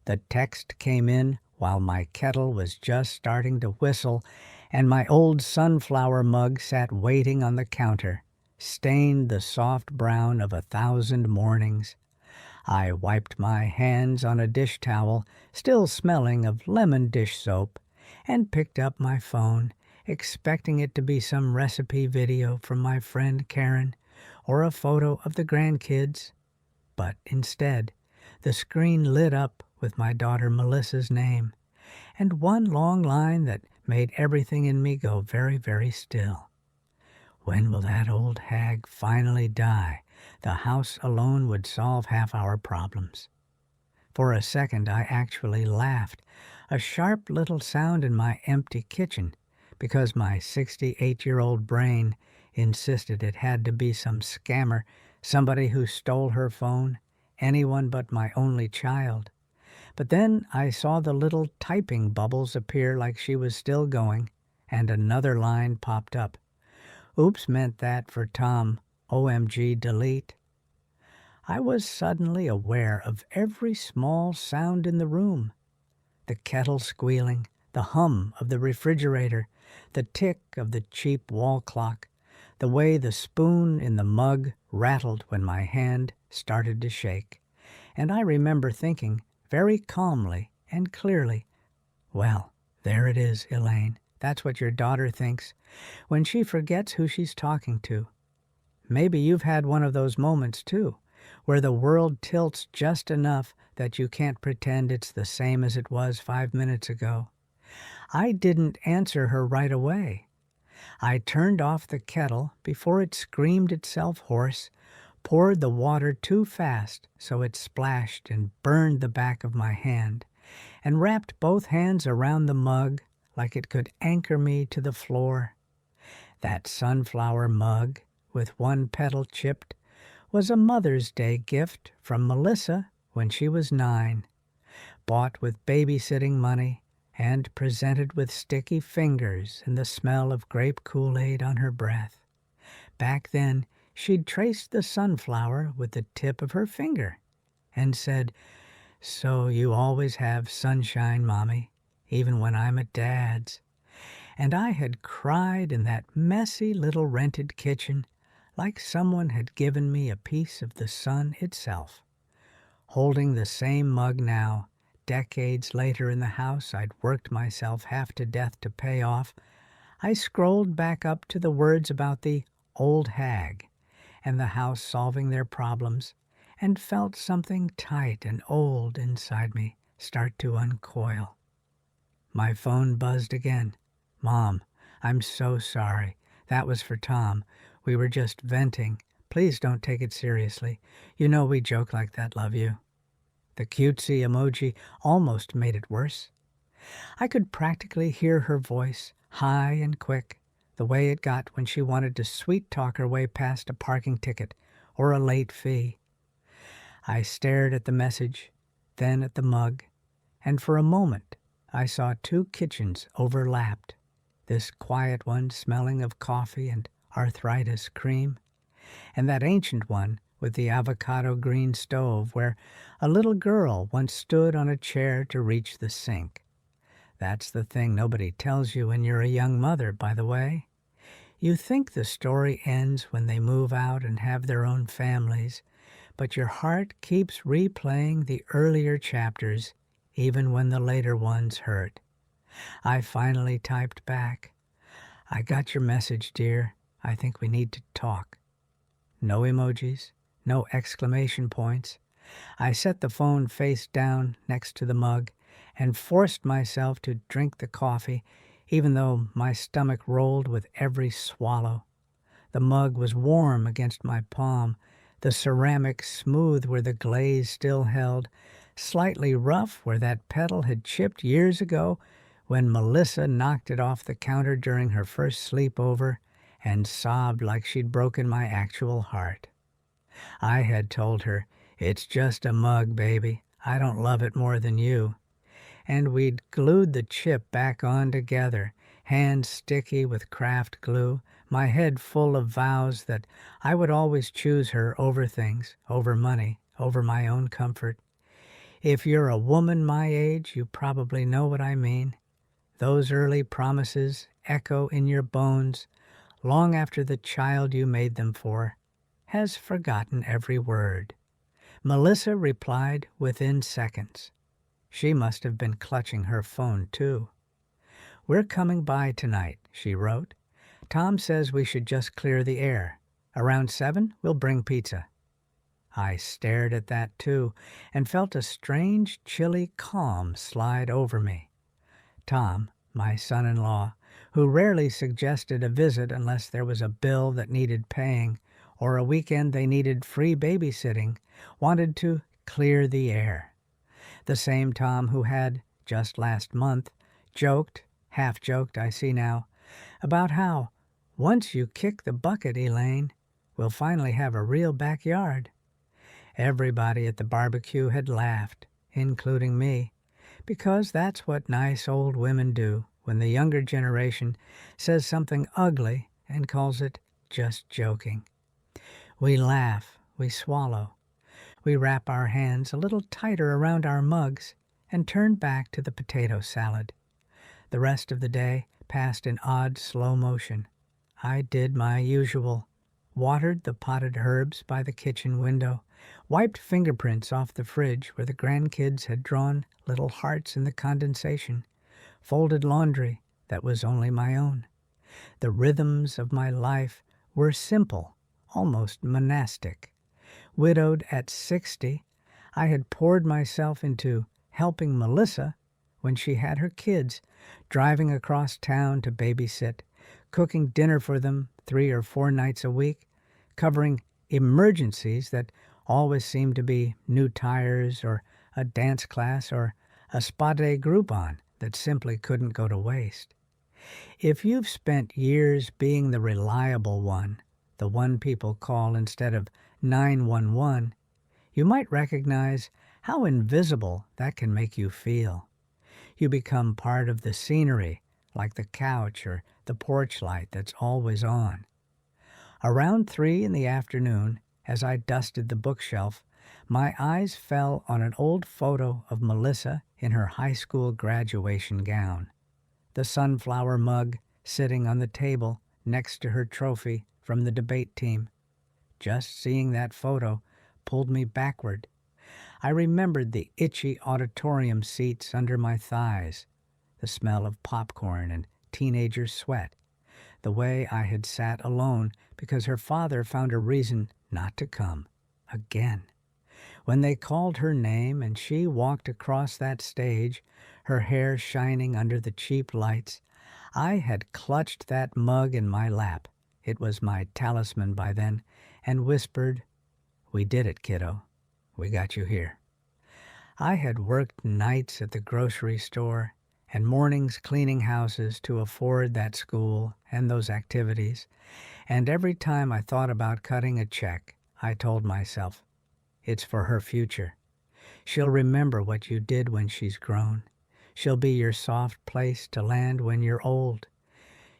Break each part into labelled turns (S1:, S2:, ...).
S1: The text came in while my kettle was just starting to whistle, and my old sunflower mug sat waiting on the counter, stained the soft brown of 1,000 mornings. I wiped my hands on a dish towel, still smelling of lemon dish soap, and picked up my phone, expecting it to be some recipe video from my friend Karen or a photo of the grandkids. But instead, the screen lit up with my daughter Melissa's name, and one long line that made everything in me go very, very still. When will that old hag finally die? The house alone would solve half our problems. For a second I actually laughed, a sharp little sound in my empty kitchen, because my 68-year-old brain insisted it had to be some scammer, somebody who stole her phone, anyone but my only child. But then I saw the little typing bubbles appear like she was still going, and another line popped up. Oops meant that for Tom. OMG delete. I was suddenly aware of every small sound in the room. The kettle squealing, the hum of the refrigerator, the tick of the cheap wall clock, the way the spoon in the mug rattled when my hand started to shake. And I remember thinking, very calmly and clearly, well, there it is, Elaine. That's what your daughter thinks when she forgets who she's talking to. Maybe you've had one of those moments, too, where the world tilts just enough that you can't pretend it's the same as it was 5 minutes ago. I didn't answer her right away. I turned off the kettle before it screamed itself hoarse, poured the water too fast so it splashed and burned the back of my hand, and wrapped both hands around the mug like it could anchor me to the floor. That sunflower mug, with one petal chipped, was a Mother's Day gift from Melissa when she was 9, bought with babysitting money and presented with sticky fingers and the smell of grape Kool-Aid on her breath. Back then, she'd traced the sunflower with the tip of her finger and said, "So you always have sunshine, Mommy, even when I'm at Dad's." And I had cried in that messy little rented kitchen like someone had given me a piece of the sun itself. Holding the same mug now, decades later in the house I'd worked myself half to death to pay off, I scrolled back up to the words about the old hag and the house solving their problems, and felt something tight and old inside me start to uncoil. My phone buzzed again. "Mom, I'm so sorry. That was for Tom. We were just venting. Please don't take it seriously. You know we joke like that, love you." The cutesy emoji almost made it worse. I could practically hear her voice, high and quick, the way it got when she wanted to sweet-talk her way past a parking ticket or a late fee. I stared at the message, then at the mug, and for a moment I saw two kitchens overlapped, this quiet one smelling of coffee and arthritis cream, and that ancient one with the avocado green stove where a little girl once stood on a chair to reach the sink. That's the thing nobody tells you when you're a young mother, by the way. You think the story ends when they move out and have their own families, but your heart keeps replaying the earlier chapters even when the later ones hurt. I finally typed back, "I got your message, dear. I think we need to talk." No emojis, no exclamation points. I set the phone face down next to the mug and forced myself to drink the coffee, even though my stomach rolled with every swallow. The mug was warm against my palm, the ceramic smooth where the glaze still held, slightly rough where that petal had chipped years ago when Melissa knocked it off the counter during her first sleepover and sobbed like she'd broken my actual heart. I had told her, "It's just a mug, baby. I don't love it more than you." And we'd glued the chip back on together, hands sticky with craft glue, my head full of vows that I would always choose her over things, over money, over my own comfort. If you're a woman my age, you probably know what I mean. Those early promises echo in your bones long after the child you made them for has forgotten every word. Melissa replied within seconds. She must have been clutching her phone, too. "We're coming by tonight," she wrote. "Tom says we should just clear the air. Around 7, we'll bring pizza." I stared at that, too, and felt a strange, chilly calm slide over me. Tom, my son-in-law, who rarely suggested a visit unless there was a bill that needed paying or a weekend they needed free babysitting, wanted to clear the air. The same Tom who had, just last month, half-joked I see now, about how, once you kick the bucket, Elaine, we'll finally have a real backyard. Everybody at the barbecue had laughed, including me, because that's what nice old women do when the younger generation says something ugly and calls it just joking. We laugh, we swallow, we wrap our hands a little tighter around our mugs and turn back to the potato salad. The rest of the day passed in odd slow motion. I did my usual, watered the potted herbs by the kitchen window, wiped fingerprints off the fridge where the grandkids had drawn little hearts in the condensation, folded laundry that was only my own. The rhythms of my life were simple, almost monastic. Widowed at 60, I had poured myself into helping Melissa when she had her kids, driving across town to babysit, cooking dinner for them 3 or 4 nights a week, covering emergencies that always seemed to be new tires or a dance class or a spa day Groupon that simply couldn't go to waste. If you've spent years being the reliable one, the one people call instead of 911, you might recognize how invisible that can make you feel. You become part of the scenery, like the couch or the porch light that's always on. Around 3 in the afternoon, as I dusted the bookshelf, my eyes fell on an old photo of Melissa in her high school graduation gown, the sunflower mug sitting on the table next to her trophy from the debate team. Just seeing that photo pulled me backward. I remembered the itchy auditorium seats under my thighs, the smell of popcorn and teenager sweat, the way I had sat alone because her father found a reason not to come again. When they called her name and she walked across that stage, her hair shining under the cheap lights, I had clutched that mug in my lap. It was my talisman by then, and whispered, "We did it, kiddo. We got you here." I had worked nights at the grocery store and mornings cleaning houses to afford that school and those activities, and every time I thought about cutting a check, I told myself, it's for her future. She'll remember what you did when she's grown. She'll be your soft place to land when you're old.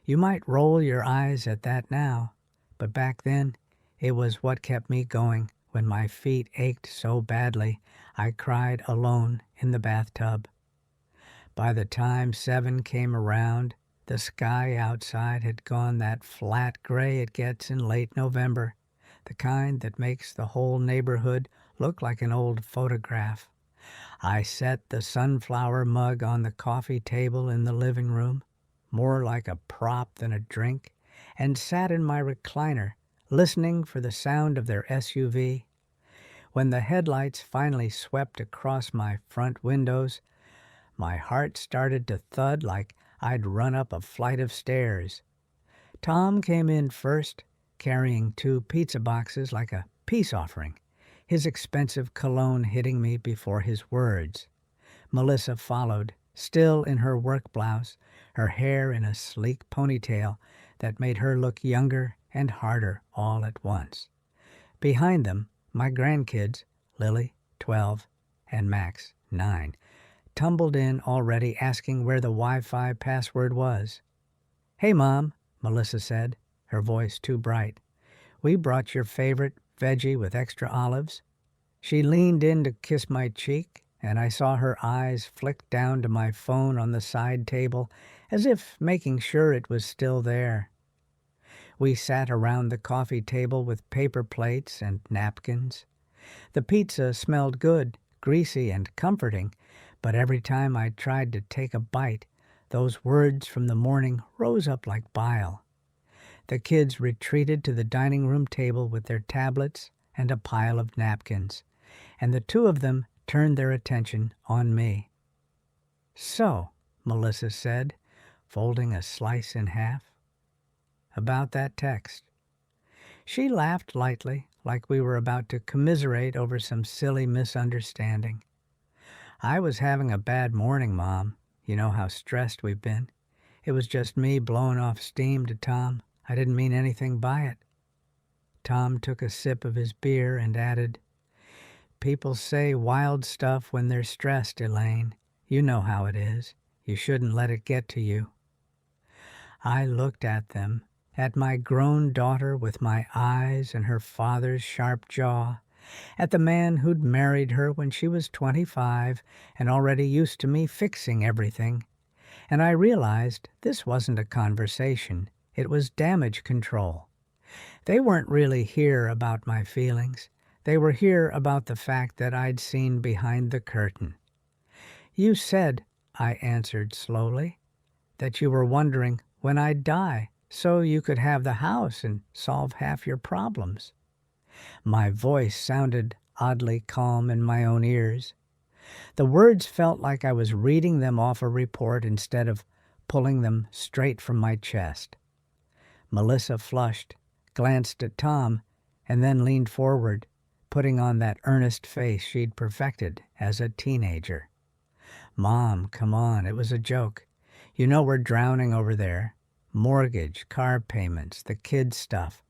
S1: You might roll your eyes at that now, but back then it was what kept me going when my feet ached so badly I cried alone in the bathtub. By the time 7 came around, the sky outside had gone that flat gray it gets in late November, the kind that makes the whole neighborhood look like an old photograph. I set the sunflower mug on the coffee table in the living room, more like a prop than a drink, and sat in my recliner, listening for the sound of their SUV. When the headlights finally swept across my front windows, my heart started to thud like I'd run up a flight of stairs. Tom came in first, carrying 2 pizza boxes like a peace offering, his expensive cologne hitting me before his words. Melissa followed, still in her work blouse, her hair in a sleek ponytail that made her look younger and harder all at once. Behind them, my grandkids, Lily, 12, and Max, 9, tumbled in already asking where the Wi-Fi password was. "Hey, Mom," Melissa said, her voice too bright. "We brought your favorite veggie with extra olives." She leaned in to kiss my cheek, and I saw her eyes flick down to my phone on the side table, as if making sure it was still there. We sat around the coffee table with paper plates and napkins. The pizza smelled good, greasy and comforting, but every time I tried to take a bite, those words from the morning rose up like bile. The kids retreated to the dining room table with their tablets and a pile of napkins, and the two of them turned their attention on me. "So," Melissa said, folding a slice in half, "about that text." She laughed lightly, like we were about to commiserate over some silly misunderstanding. "I was having a bad morning, Mom. You know how stressed we've been. It was just me blowing off steam to Tom. I didn't mean anything by it." Tom took a sip of his beer and added, "People say wild stuff when they're stressed, Elaine. You know how it is. You shouldn't let it get to you." I looked at them, at my grown daughter with my eyes and her father's sharp jaw, at the man who'd married her when she was 25 and already used to me fixing everything, and I realized this wasn't a conversation. It was damage control. They weren't really here about my feelings. They were here about the fact that I'd seen behind the curtain. "You said," I answered slowly, "that you were wondering when I'd die so you could have the house and solve half your problems." My voice sounded oddly calm in my own ears. The words felt like I was reading them off a report instead of pulling them straight from my chest. Melissa flushed, glanced at Tom, and then leaned forward, putting on that earnest face she'd perfected as a teenager. "Mom, come on, it was a joke. You know we're drowning over there. Mortgage, car payments, the kids' stuff.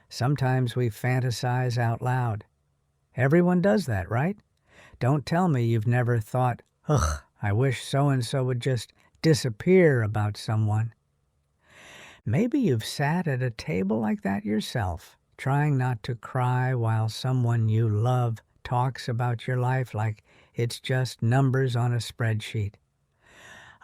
S1: Sometimes we fantasize out loud. Everyone does that, right? Don't tell me you've never thought, 'Ugh, I wish so-and-so would just disappear,' about someone. Maybe you've sat at a table like that yourself, trying not to cry while someone you love talks about your life like it's just numbers on a spreadsheet."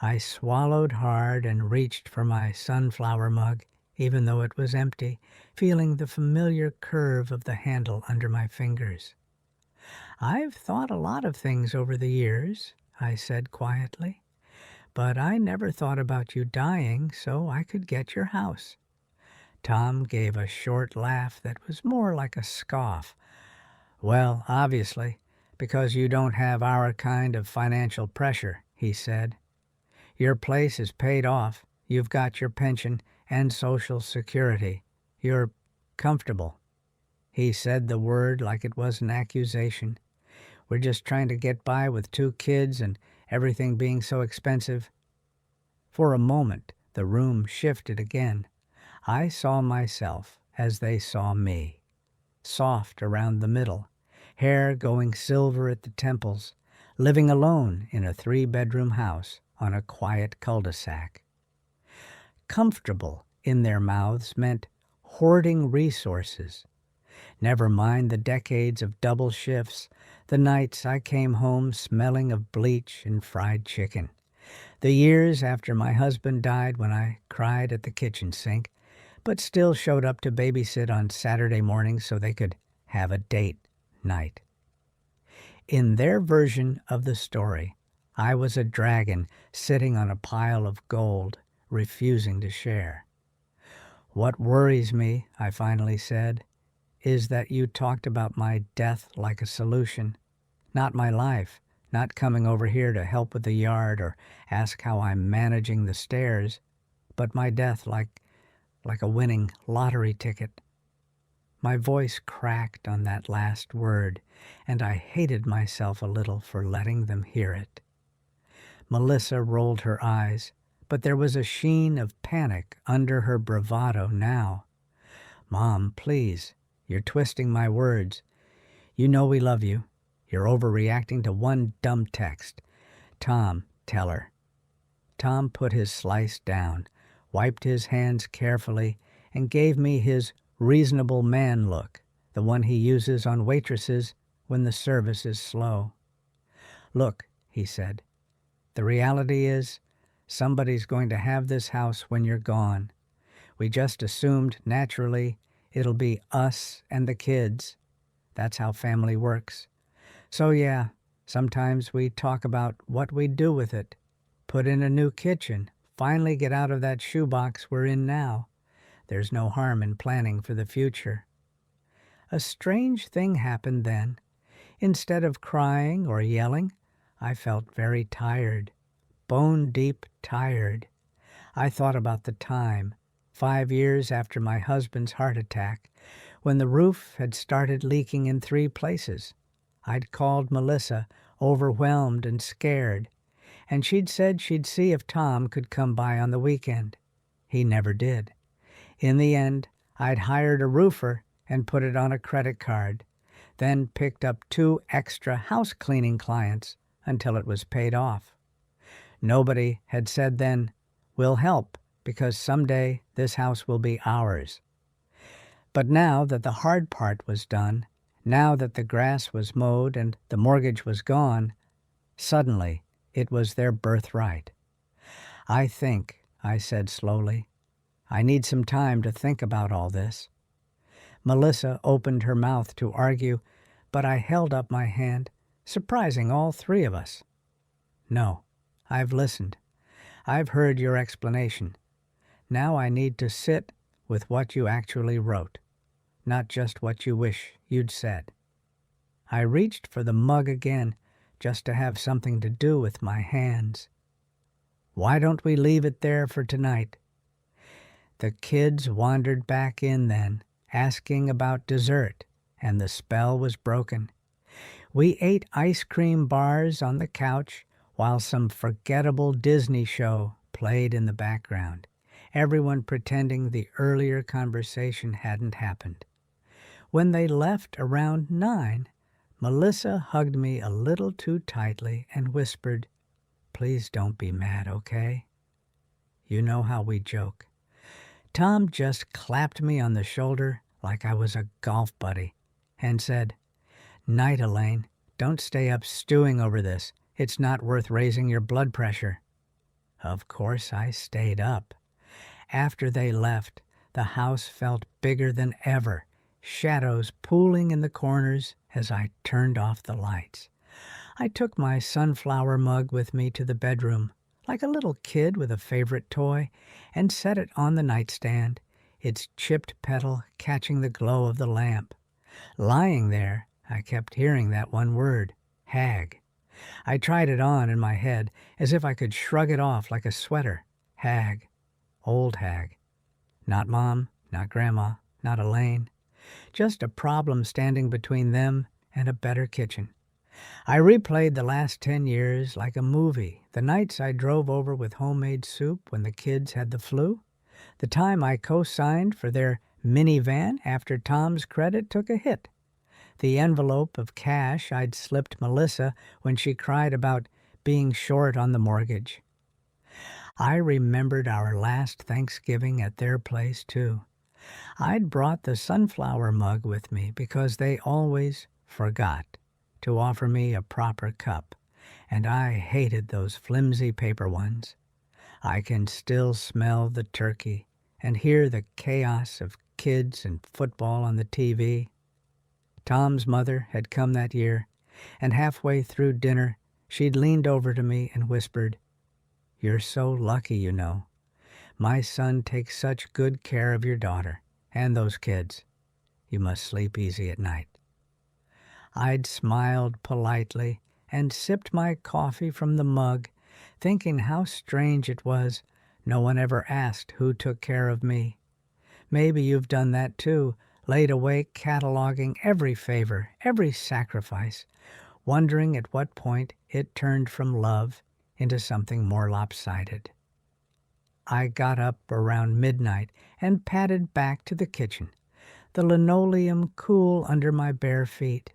S1: I swallowed hard and reached for my sunflower mug, even though it was empty, feeling the familiar curve of the handle under my fingers. "I've thought a lot of things over the years," I said quietly, "but I never thought about you dying so I could get your house." Tom gave a short laugh that was more like a scoff. "Well, obviously, because you don't have our kind of financial pressure," he said. "Your place is paid off. You've got your pension and Social Security. You're comfortable." He said the word like it was an accusation. "We're just trying to get by with 2 kids and everything being so expensive." For a moment, the room shifted again. I saw myself as they saw me. Soft around the middle, hair going silver at the temples, living alone in a 3-bedroom house on a quiet cul-de-sac. Comfortable in their mouths meant hoarding resources. Never mind the decades of double shifts, the nights I came home smelling of bleach and fried chicken, the years after my husband died when I cried at the kitchen sink, but still showed up to babysit on Saturday mornings so they could have a date night. In their version of the story, I was a dragon sitting on a pile of gold, refusing to share. "What worries me," I finally said, "is that you talked about my death like a solution. Not my life, not coming over here to help with the yard or ask how I'm managing the stairs, but my death like a winning lottery ticket." My voice cracked on that last word, and I hated myself a little for letting them hear it. Melissa rolled her eyes, but there was a sheen of panic under her bravado now. "Mom, please, you're twisting my words. You know we love you. You're overreacting to one dumb text. Tom, tell her." Tom put his slice down, wiped his hands carefully, and gave me his reasonable man look, the one he uses on waitresses when the service is slow. "Look," he said, "the reality is somebody's going to have this house when you're gone. We just assumed, naturally, it'll be us and the kids. That's how family works. So yeah, sometimes we talk about what we'd do with it. Put in a new kitchen, finally get out of that shoebox we're in now. There's no harm in planning for the future." A strange thing happened then. Instead of crying or yelling, I felt very tired, bone-deep tired. I thought about the time, 5 years after my husband's heart attack, when the roof had started leaking in 3 places. I'd called Melissa, overwhelmed and scared, and she'd said she'd see if Tom could come by on the weekend. He never did. In the end, I'd hired a roofer and put it on a credit card, then picked up 2 extra house cleaning clients until it was paid off. Nobody had said then, "We'll help, because someday this house will be ours." But now that the hard part was done, now that the grass was mowed and the mortgage was gone, suddenly it was their birthright. "I think," I said slowly, "I need some time to think about all this." Melissa opened her mouth to argue, but I held up my hand, surprising all 3 of us. "No, I've listened. I've heard your explanation. Now I need to sit with what you actually wrote, not just what you wish you'd said." I reached for the mug again, just to have something to do with my hands. "Why don't we leave it there for tonight?" The kids wandered back in then, asking about dessert, and the spell was broken. We ate ice cream bars on the couch while some forgettable Disney show played in the background, everyone pretending the earlier conversation hadn't happened. When they left around 9, Melissa hugged me a little too tightly and whispered, "Please don't be mad, okay?" You know how we joke. Tom just clapped me on the shoulder like I was a golf buddy and said, "Night, Elaine. Don't stay up stewing over this. It's not worth raising your blood pressure." Of course I stayed up. After they left, the house felt bigger than ever, shadows pooling in the corners as I turned off the lights. I took my sunflower mug with me to the bedroom, like a little kid with a favorite toy, and set it on the nightstand, its chipped petal catching the glow of the lamp. Lying there, I kept hearing that one word, hag. I tried it on in my head, as if I could shrug it off like a sweater. Hag. Old hag. Not Mom, not Grandma, not Elaine. Just a problem standing between them and a better kitchen. I replayed the last 10 years like a movie. The nights I drove over with homemade soup when the kids had the flu. The time I co-signed for their minivan after Tom's credit took a hit. The envelope of cash I'd slipped Melissa when she cried about being short on the mortgage. I remembered our last Thanksgiving at their place, too. I'd brought the sunflower mug with me because they always forgot to offer me a proper cup, and I hated those flimsy paper ones. I can still smell the turkey and hear the chaos of kids and football on the TV. Tom's mother had come that year, and halfway through dinner she'd leaned over to me and whispered, "You're so lucky, you know. My son takes such good care of your daughter and those kids. You must sleep easy at night." I'd smiled politely and sipped my coffee from the mug, thinking how strange it was no one ever asked who took care of me. Maybe you've done that too, laid awake cataloging every favor, every sacrifice, wondering at what point it turned from love into something more lopsided. I got up around midnight and padded back to the kitchen, the linoleum cool under my bare feet.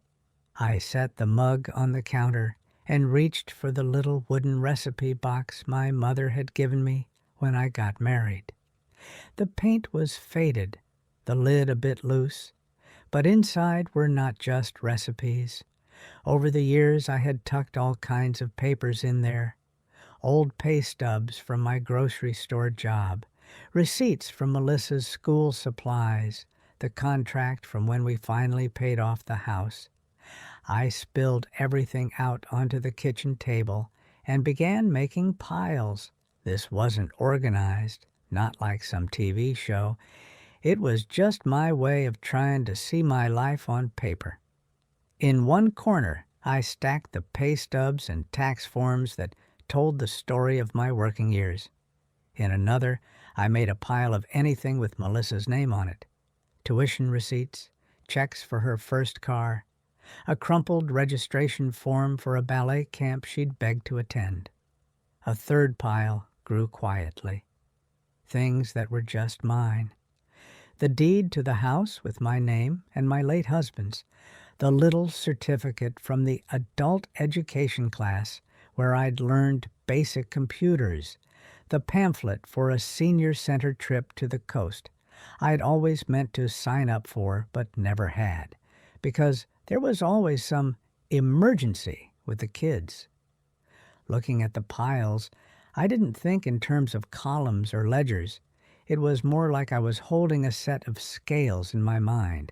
S1: I set the mug on the counter and reached for the little wooden recipe box my mother had given me when I got married. The paint was faded, the lid a bit loose, but inside were not just recipes. Over the years, I had tucked all kinds of papers in there. Old pay stubs from my grocery store job, receipts from Melissa's school supplies, the contract from when we finally paid off the house. I spilled everything out onto the kitchen table and began making piles. This wasn't organized, not like some TV show. It was just my way of trying to see my life on paper. In one corner, I stacked the pay stubs and tax forms that told the story of my working years. In another, I made a pile of anything with Melissa's name on it. Tuition receipts, checks for her first car, a crumpled registration form for a ballet camp she'd begged to attend. A third pile grew quietly. Things that were just mine. The deed to the house with my name and my late husband's, the little certificate from the adult education class where I'd learned basic computers, the pamphlet for a senior center trip to the coast I'd always meant to sign up for but never had, because there was always some emergency with the kids. Looking at the piles, I didn't think in terms of columns or ledgers. It was more like I was holding a set of scales in my mind,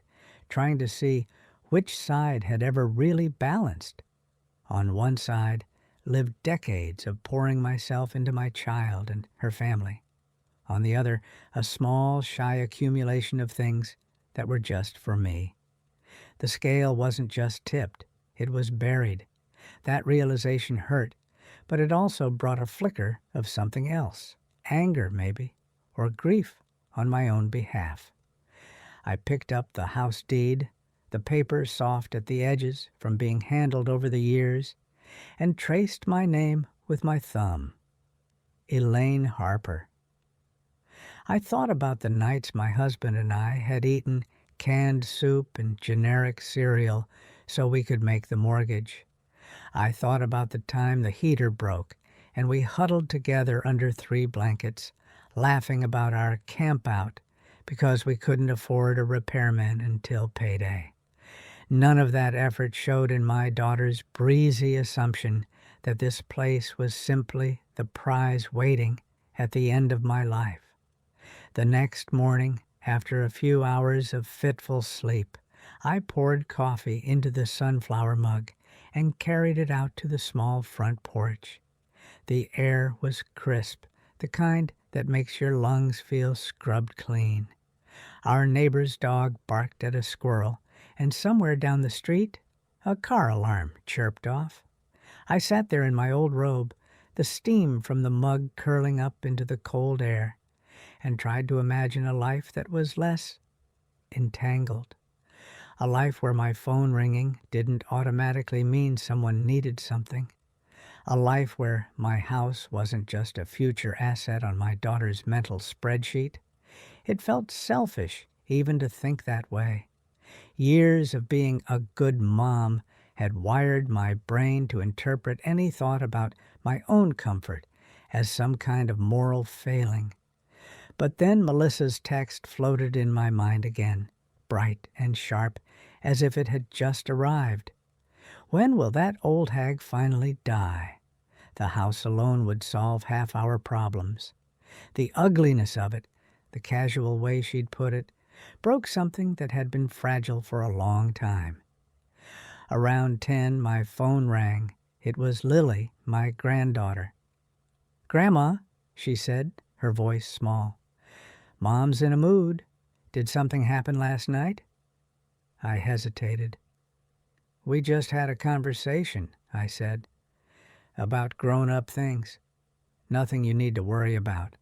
S1: trying to see which side had ever really balanced. On one side lived decades of pouring myself into my child and her family. On the other, a small, shy accumulation of things that were just for me. The scale wasn't just tipped, it was buried. That realization hurt, but it also brought a flicker of something else, anger maybe, or grief on my own behalf. I picked up the house deed, the paper soft at the edges from being handled over the years, and traced my name with my thumb. Elaine Harper. I thought about the nights my husband and I had eaten canned soup and generic cereal so we could make the mortgage. I thought about the time the heater broke and we huddled together under 3 blankets, laughing about our camp-out because we couldn't afford a repairman until payday. None of that effort showed in my daughter's breezy assumption that this place was simply the prize waiting at the end of my life. The next morning, after a few hours of fitful sleep, I poured coffee into the sunflower mug and carried it out to the small front porch. The air was crisp, the kind that makes your lungs feel scrubbed clean. Our neighbor's dog barked at a squirrel, and somewhere down the street, a car alarm chirped off. I sat there in my old robe, the steam from the mug curling up into the cold air, and tried to imagine a life that was less entangled. A life where my phone ringing didn't automatically mean someone needed something. A life where my house wasn't just a future asset on my daughter's mental spreadsheet. It felt selfish even to think that way. Years of being a good mom had wired my brain to interpret any thought about my own comfort as some kind of moral failing. But then Melissa's text floated in my mind again, bright and sharp, as if it had just arrived. When will that old hag finally die? The house alone would solve half our problems. The ugliness of it, the casual way she'd put it, broke something that had been fragile for a long time. Around 10, my phone rang. It was Lily, my granddaughter. "Grandma," she said, her voice small. "Mom's in a mood. Did something happen last night?" I hesitated. "We just had a conversation," I said, "about grown-up things. Nothing you need to worry about."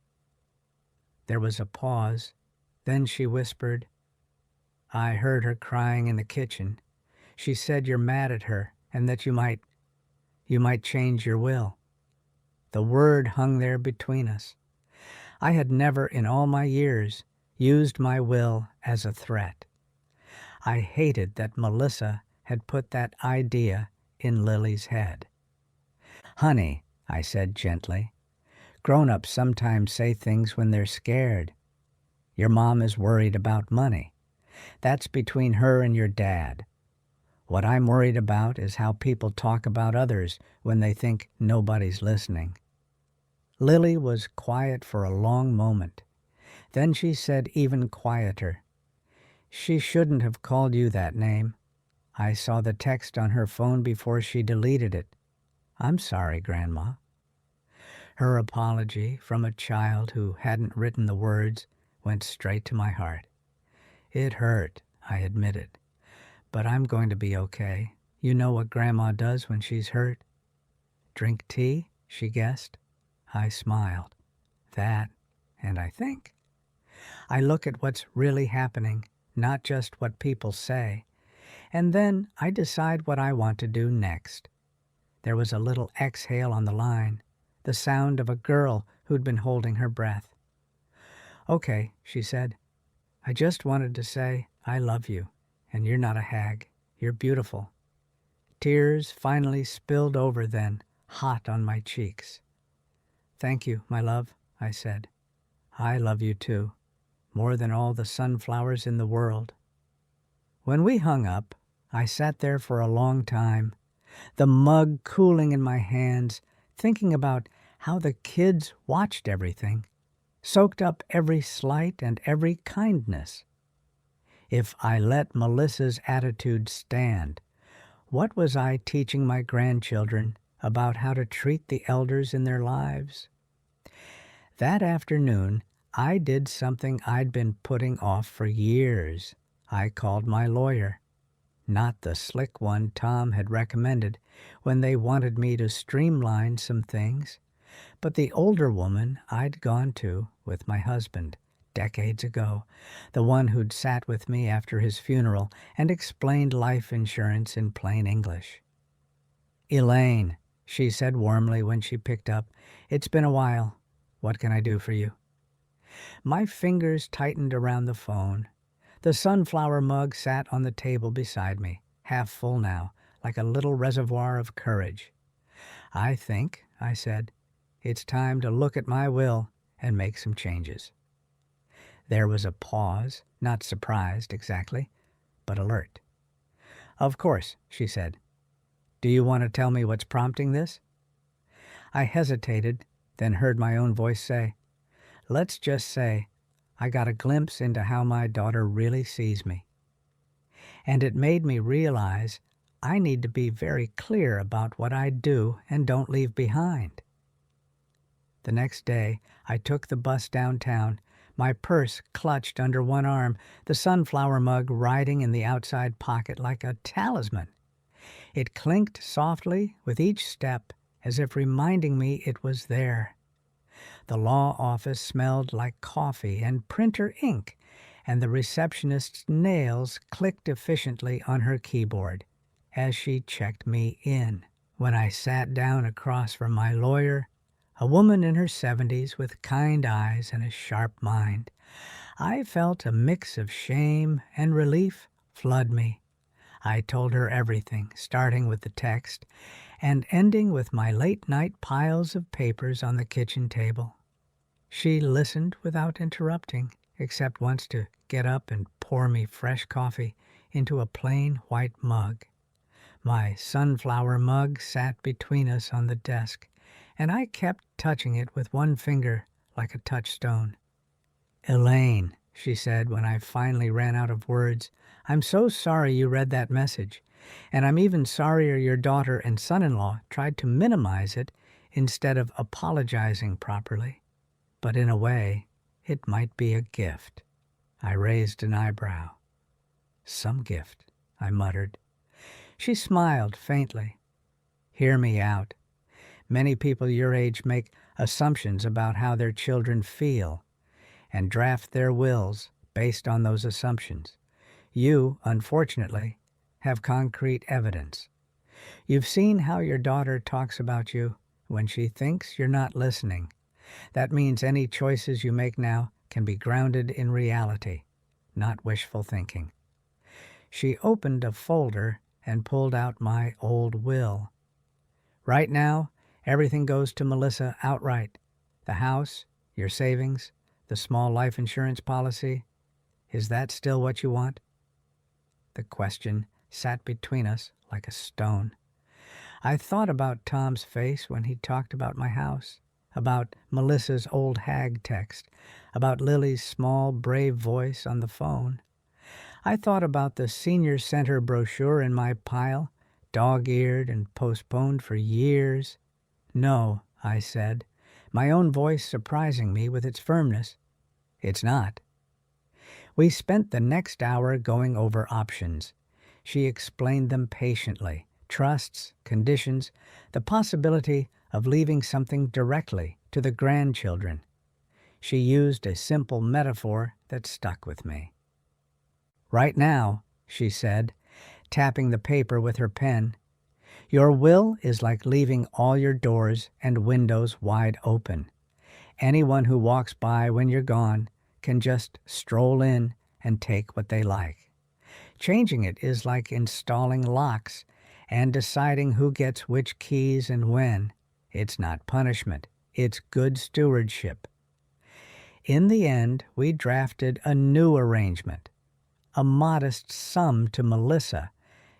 S1: There was a pause. Then she whispered, "I heard her crying in the kitchen. She said you're mad at her and that you might change your will." The word hung there between us. I had never in all my years used my will as a threat. I hated that Melissa had put that idea in Lily's head. "Honey," I said gently, "grown-ups sometimes say things when they're scared. Your mom is worried about money. That's between her and your dad. What I'm worried about is how people talk about others when they think nobody's listening." Lily was quiet for a long moment. Then she said even quieter, "She shouldn't have called you that name. I saw the text on her phone before she deleted it. I'm sorry, Grandma." Her apology from a child who hadn't written the words went straight to my heart. It hurt, I admitted. But I'm going to be okay. You know what Grandma does when she's hurt? "Drink tea?" she guessed. I smiled. That, and I think. I look at what's really happening, not just what people say. And then I decide what I want to do next. There was a little exhale on the line, the sound of a girl who'd been holding her breath. "Okay," she said. "I just wanted to say I love you, and you're not a hag. You're beautiful." Tears finally spilled over then, hot on my cheeks. "Thank you, my love," I said. "I love you too, more than all the sunflowers in the world." When we hung up, I sat there for a long time, the mug cooling in my hands, thinking about how the kids watched everything, soaked up every slight and every kindness. If I let Melissa's attitude stand, what was I teaching my grandchildren about how to treat the elders in their lives? That afternoon, I did something I'd been putting off for years. I called my lawyer. Not the slick one Tom had recommended when they wanted me to streamline some things, but the older woman I'd gone to with my husband decades ago, the one who'd sat with me after his funeral and explained life insurance in plain English. "Elaine," she said warmly when she picked up, "it's been a while. What can I do for you?" My fingers tightened around the phone. The sunflower mug sat on the table beside me, half full now, like a little reservoir of courage. "I think," I said, "it's time to look at my will and make some changes." There was a pause, not surprised exactly, but alert. "Of course," she said. "Do you want to tell me what's prompting this?" I hesitated, then heard my own voice say, "Let's just say I got a glimpse into how my daughter really sees me. And it made me realize I need to be very clear about what I do and don't leave behind." The next day, I took the bus downtown, my purse clutched under one arm, the sunflower mug riding in the outside pocket like a talisman. It clinked softly with each step, as if reminding me it was there. The law office smelled like coffee and printer ink, and the receptionist's nails clicked efficiently on her keyboard as she checked me in. When I sat down across from my lawyer, a woman in her 70s with kind eyes and a sharp mind, I felt a mix of shame and relief flood me. I told her everything, starting with the text and ending with my late-night piles of papers on the kitchen table. She listened without interrupting, except once to get up and pour me fresh coffee into a plain white mug. My sunflower mug sat between us on the desk, and I kept touching it with one finger like a touchstone. "Elaine," she said when I finally ran out of words, "I'm so sorry you read that message, and I'm even sorrier your daughter and son-in-law tried to minimize it instead of apologizing properly. But in a way, it might be a gift." I raised an eyebrow. "Some gift," I muttered. She smiled faintly. "Hear me out. Many people your age make assumptions about how their children feel and draft their wills based on those assumptions. You, unfortunately, have concrete evidence. You've seen how your daughter talks about you when she thinks you're not listening. That means any choices you make now can be grounded in reality, not wishful thinking." She opened a folder and pulled out my old will. "Right now, everything goes to Melissa outright. The house, your savings, the small life insurance policy. Is that still what you want?" The question sat between us like a stone. I thought about Tom's face when he talked about my house, about Melissa's old hag text, about Lily's small, brave voice on the phone. I thought about the senior center brochure in my pile, dog-eared and postponed for years. No, I said, my own voice surprising me with its firmness. It's not. We spent the next hour going over options. She explained them patiently, trusts, conditions, the possibility of leaving something directly to the grandchildren. She used a simple metaphor that stuck with me. Right now, she said, tapping the paper with her pen, your will is like leaving all your doors and windows wide open. Anyone who walks by when you're gone can just stroll in and take what they like. Changing it is like installing locks and deciding who gets which keys and when. It's not punishment. It's good stewardship. In the end, we drafted a new arrangement, a modest sum to Melissa,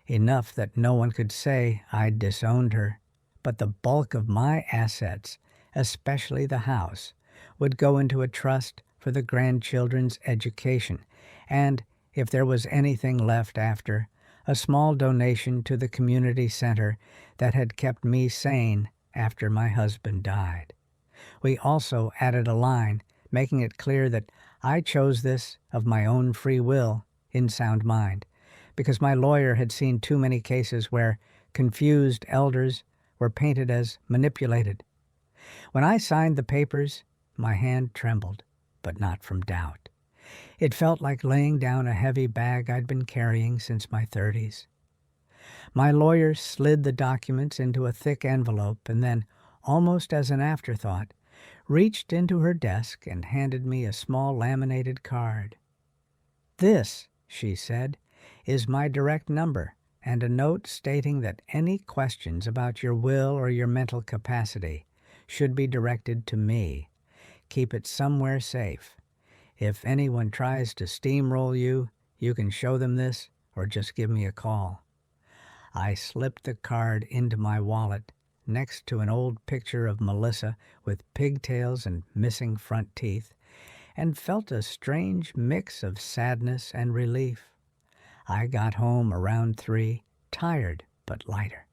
S1: enough that no one could say I'd disowned her, but the bulk of my assets, especially the house, would go into a trust for the grandchildren's education, and, if there was anything left after, a small donation to the community center that had kept me sane after my husband died. We also added a line making it clear that I chose this of my own free will in sound mind, because my lawyer had seen too many cases where confused elders were painted as manipulated. When I signed the papers, my hand trembled, but not from doubt. It felt like laying down a heavy bag I'd been carrying since my 30s. My lawyer slid the documents into a thick envelope and then, almost as an afterthought, reached into her desk and handed me a small laminated card. This, she said, is my direct number and a note stating that any questions about your will or your mental capacity should be directed to me. Keep it somewhere safe. If anyone tries to steamroll you, you can show them this or just give me a call. I slipped the card into my wallet next to an old picture of Melissa with pigtails and missing front teeth, and felt a strange mix of sadness and relief. I got home around 3, tired but lighter.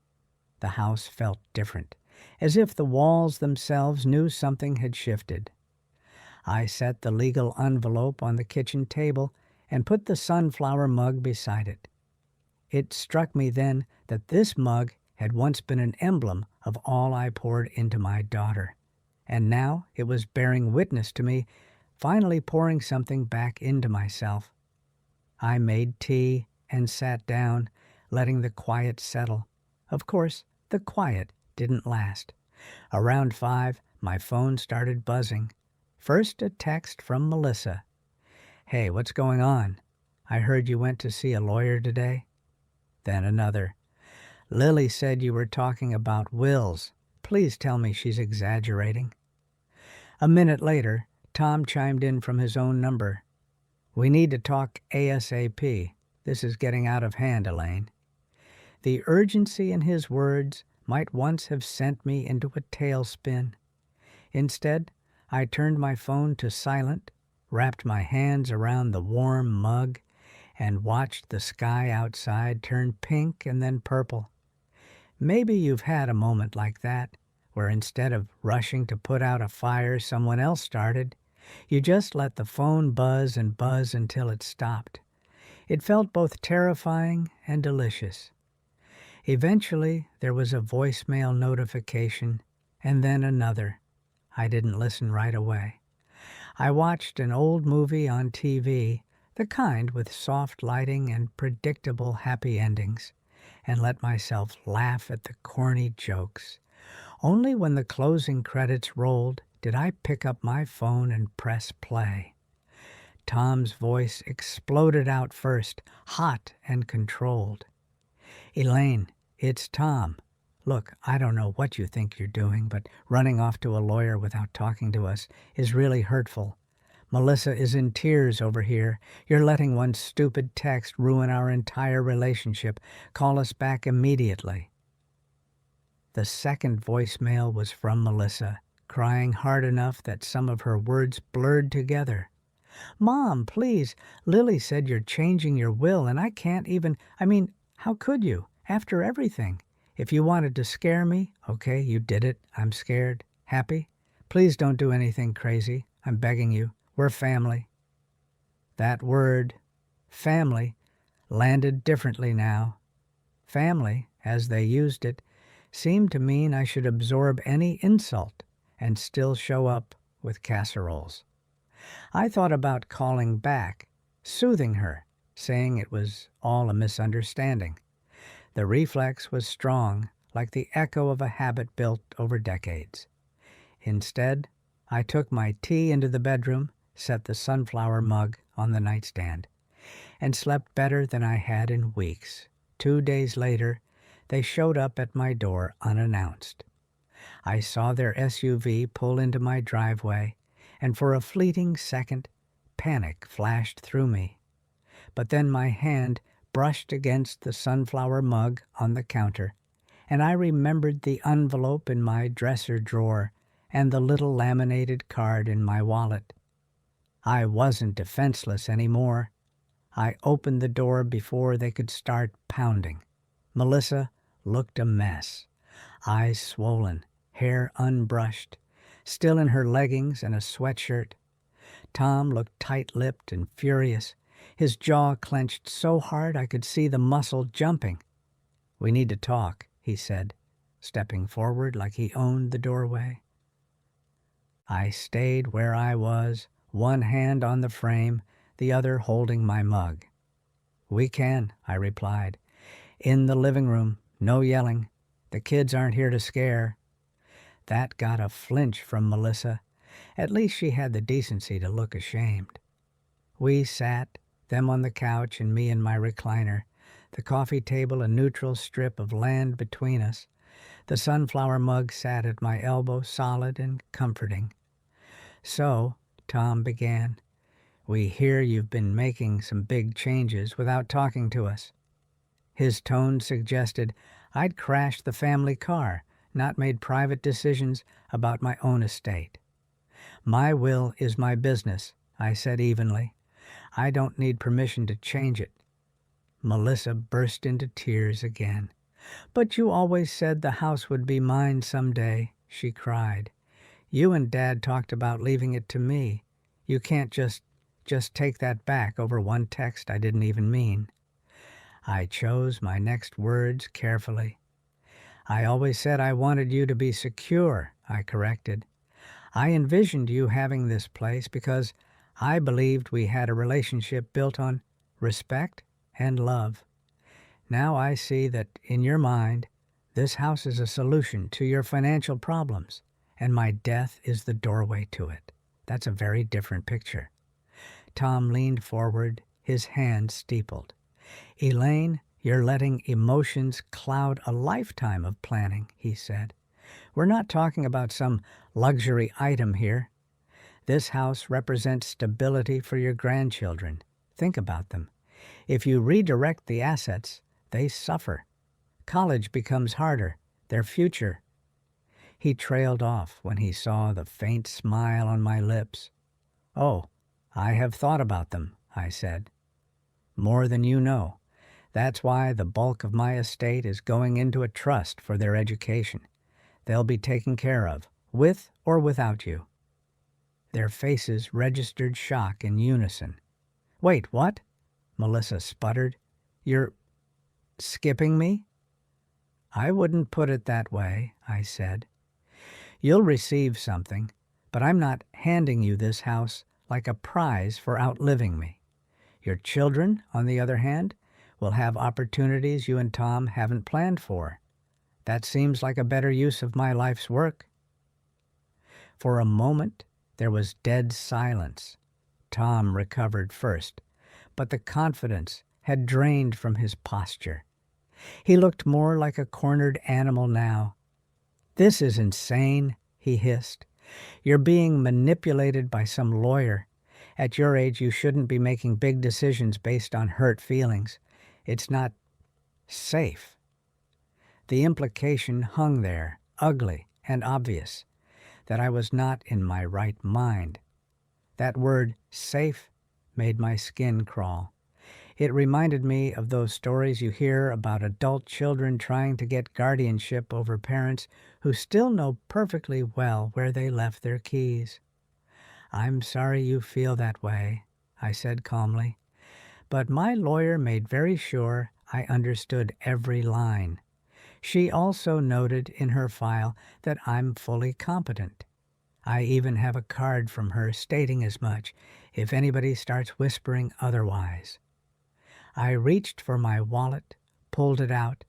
S1: The house felt different, as if the walls themselves knew something had shifted. I set the legal envelope on the kitchen table and put the sunflower mug beside it. It struck me then that this mug had once been an emblem of all I poured into my daughter, and now it was bearing witness to me finally pouring something back into myself. I made tea and sat down, letting the quiet settle. Of course, the quiet didn't last. Around 5, my phone started buzzing. First a text from Melissa. Hey, what's going on? I heard you went to see a lawyer today. Then another. Lily said you were talking about wills. Please tell me she's exaggerating. A minute later, Tom chimed in from his own number. We need to talk ASAP. This is getting out of hand, Elaine. The urgency in his words might once have sent me into a tailspin. Instead, I turned my phone to silent, wrapped my hands around the warm mug, and watched the sky outside turn pink and then purple. Maybe you've had a moment like that, where instead of rushing to put out a fire someone else started, you just let the phone buzz and buzz until it stopped. It felt both terrifying and delicious. Eventually, there was a voicemail notification, and then another. I didn't listen right away. I watched an old movie on TV, the kind with soft lighting and predictable happy endings, and let myself laugh at the corny jokes. Only when the closing credits rolled did I pick up my phone and press play. Tom's voice exploded out first, hot and controlled. Elaine, it's Tom. Look, I don't know what you think you're doing, but running off to a lawyer without talking to us is really hurtful. Melissa is in tears over here. You're letting one stupid text ruin our entire relationship. Call us back immediately." The second voicemail was from Melissa, crying hard enough that some of her words blurred together. "Mom, please, Lily said you're changing your will and I can't even, how could you? After everything. If you wanted to scare me, okay, you did it. I'm scared. Happy? Please don't do anything crazy. I'm begging you. We're family." That word, family, landed differently now. Family, as they used it, seemed to mean I should absorb any insult and still show up with casseroles. I thought about calling back, soothing her, saying it was all a misunderstanding. The reflex was strong, like the echo of a habit built over decades. Instead, I took my tea into the bedroom, set the sunflower mug on the nightstand, and slept better than I had in weeks. 2 days later, they showed up at my door unannounced. I saw their SUV pull into my driveway, and for a fleeting second, panic flashed through me. But then my hand brushed against the sunflower mug on the counter, and I remembered the envelope in my dresser drawer and the little laminated card in my wallet. I wasn't defenseless anymore. I opened the door before they could start pounding. Melissa looked a mess, eyes swollen, hair unbrushed, still in her leggings and a sweatshirt. Tom looked tight-lipped and furious, his jaw clenched so hard I could see the muscle jumping. "We need to talk," he said, stepping forward like he owned the doorway. I stayed where I was, one hand on the frame, the other holding my mug. "We can," I replied. "In the living room, no yelling. The kids aren't here to scare." That got a flinch from Melissa. At least she had the decency to look ashamed. We sat, them on the couch and me in my recliner, the coffee table a neutral strip of land between us. The sunflower mug sat at my elbow, solid and comforting. "So," Tom began, "we hear you've been making some big changes without talking to us." His tone suggested I'd crashed the family car, not made private decisions about my own estate. "My will is my business," I said evenly. "I don't need permission to change it." Melissa burst into tears again. "But you always said the house would be mine someday," she cried. "You and Dad talked about leaving it to me. You can't just take that back over one text I didn't even mean." I chose my next words carefully. "I always said I wanted you to be secure," I corrected. "I envisioned you having this place because I believed we had a relationship built on respect and love. Now I see that, in your mind, this house is a solution to your financial problems, and my death is the doorway to it. That's a very different picture." Tom leaned forward, his hand steepled. "Elaine, you're letting emotions cloud a lifetime of planning," he said. "We're not talking about some luxury item here. This house represents stability for your grandchildren. Think about them. If you redirect the assets, they suffer. College becomes harder, their future." He trailed off when he saw the faint smile on my lips. "Oh, I have thought about them," I said. "More than you know. That's why the bulk of my estate is going into a trust for their education. They'll be taken care of, with or without you." Their faces registered shock in unison. "Wait, what?" Melissa sputtered. "You're skipping me?" "I wouldn't put it that way," I said. "You'll receive something, but I'm not handing you this house like a prize for outliving me. Your children, on the other hand, will have opportunities you and Tom haven't planned for. That seems like a better use of my life's work." For a moment, there was dead silence. Tom recovered first, but the confidence had drained from his posture. He looked more like a cornered animal now. "This is insane," he hissed. "You're being manipulated by some lawyer. At your age, you shouldn't be making big decisions based on hurt feelings. It's not safe. The implication hung there, ugly and obvious, that I was not in my right mind. That word, safe, made my skin crawl. It reminded me of those stories you hear about adult children trying to get guardianship over parents who still know perfectly well where they left their keys. "I'm sorry you feel that way," I said calmly, but my lawyer made very sure I understood every line. She also noted in her file that I'm fully competent. I even have a card from her stating as much, if anybody starts whispering otherwise. I reached for my wallet, pulled it out,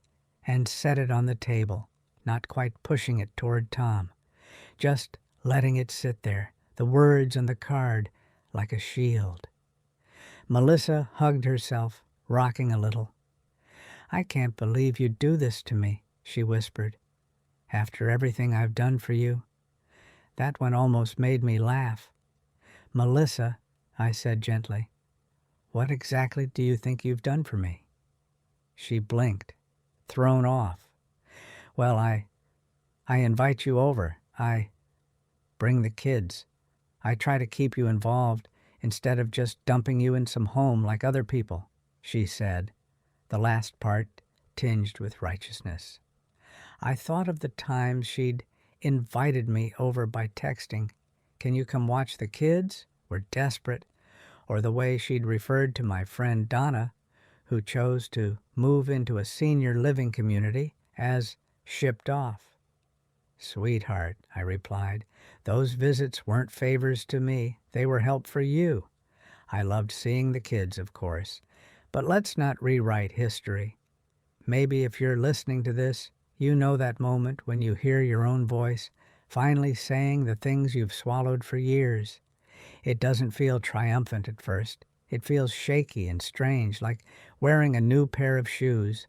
S1: and set it on the table, not quite pushing it toward Tom, just letting it sit there, the words on the card like a shield. Melissa hugged herself, rocking a little. "I can't believe you'd do this to me," she whispered. "After everything I've done for you." That one almost made me laugh. "Melissa," I said gently, "what exactly do you think you've done for me?" She blinked, thrown off. "Well, I invite you over. I bring the kids. I try to keep you involved instead of just dumping you in some home like other people," she said, the last part tinged with righteousness. I thought of the times she'd invited me over by texting, "Can you come watch the kids? We're desperate," or the way she'd referred to my friend Donna, who chose to move into a senior living community, as shipped off. "Sweetheart," I replied, "those visits weren't favors to me. They were help for you. I loved seeing the kids, of course. But let's not rewrite history. Maybe if you're listening to this, you know that moment when you hear your own voice finally saying the things you've swallowed for years. It doesn't feel triumphant at first. It feels shaky and strange, like wearing a new pair of shoes."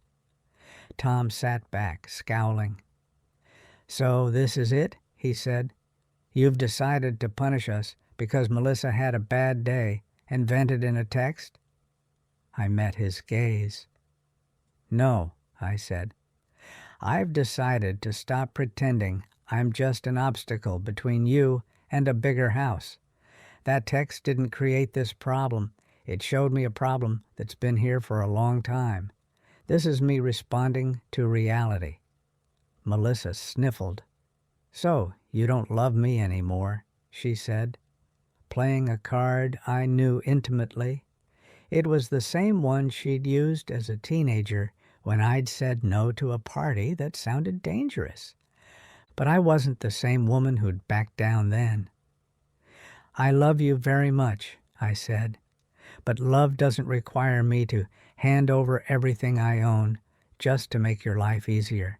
S1: Tom sat back, scowling. "So this is it?" he said. "You've decided to punish us because Melissa had a bad day and vented in a text?" I met his gaze. "No," I said. "I've decided to stop pretending I'm just an obstacle between you and a bigger house. That text didn't create this problem. It showed me a problem that's been here for a long time. This is me responding to reality." Melissa sniffled. "So, you don't love me anymore," she said, playing a card I knew intimately. It was the same one she'd used as a teenager when I'd said no to a party that sounded dangerous. But I wasn't the same woman who'd backed down then. "I love you very much," I said, "but love doesn't require me to hand over everything I own just to make your life easier.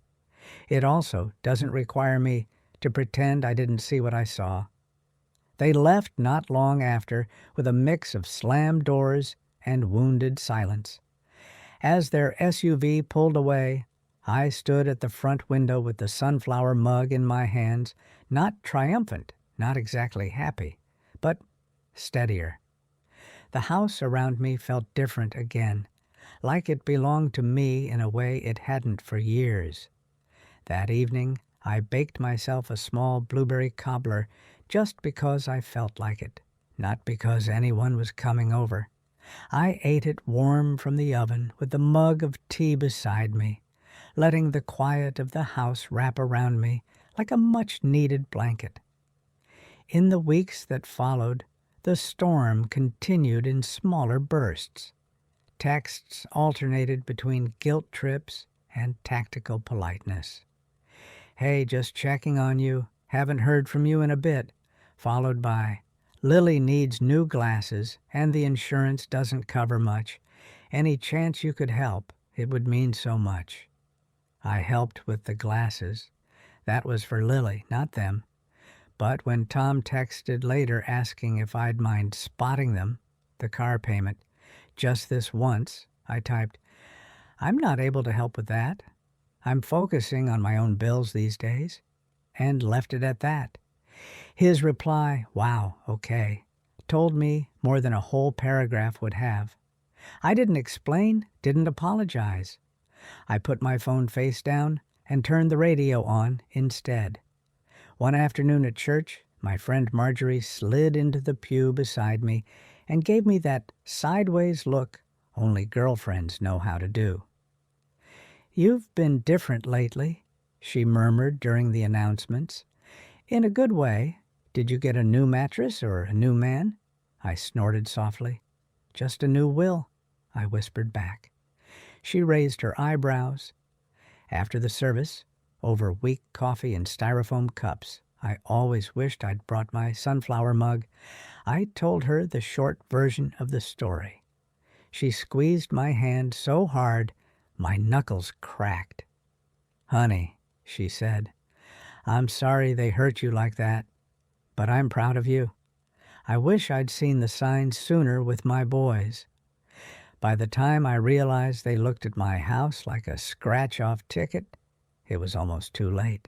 S1: It also doesn't require me to pretend I didn't see what I saw." They left not long after with a mix of slammed doors and wounded silence. As their SUV pulled away, I stood at the front window with the sunflower mug in my hands, not triumphant, not exactly happy, but steadier. The house around me felt different again, like it belonged to me in a way it hadn't for years. That evening, I baked myself a small blueberry cobbler just because I felt like it, not because anyone was coming over. I ate it warm from the oven with the mug of tea beside me, letting the quiet of the house wrap around me like a much-needed blanket. In the weeks that followed, the storm continued in smaller bursts. Texts alternated between guilt trips and tactical politeness. "Hey, just checking on you. Haven't heard from you in a bit," followed by, "Lily needs new glasses and the insurance doesn't cover much. Any chance you could help, it would mean so much." I helped with the glasses. That was for Lily, not them. But when Tom texted later asking if I'd mind spotting them, the car payment, just this once, I typed, "I'm not able to help with that. I'm focusing on my own bills these days," and left it at that. His reply, "Wow, okay," told me more than a whole paragraph would have. I didn't explain, didn't apologize. I put my phone face down and turned the radio on instead. One afternoon at church, my friend Marjorie slid into the pew beside me and gave me that sideways look only girlfriends know how to do. "You've been different lately," she murmured during the announcements. "In a good way. Did you get a new mattress or a new man?" I snorted softly. "Just a new will," I whispered back. She raised her eyebrows. After the service, over weak coffee in styrofoam cups, I always wished I'd brought my sunflower mug, I told her the short version of the story. She squeezed my hand so hard my knuckles cracked. "Honey," she said, "I'm sorry they hurt you like that, but I'm proud of you. I wish I'd seen the signs sooner with my boys. By the time I realized they looked at my house like a scratch-off ticket, it was almost too late."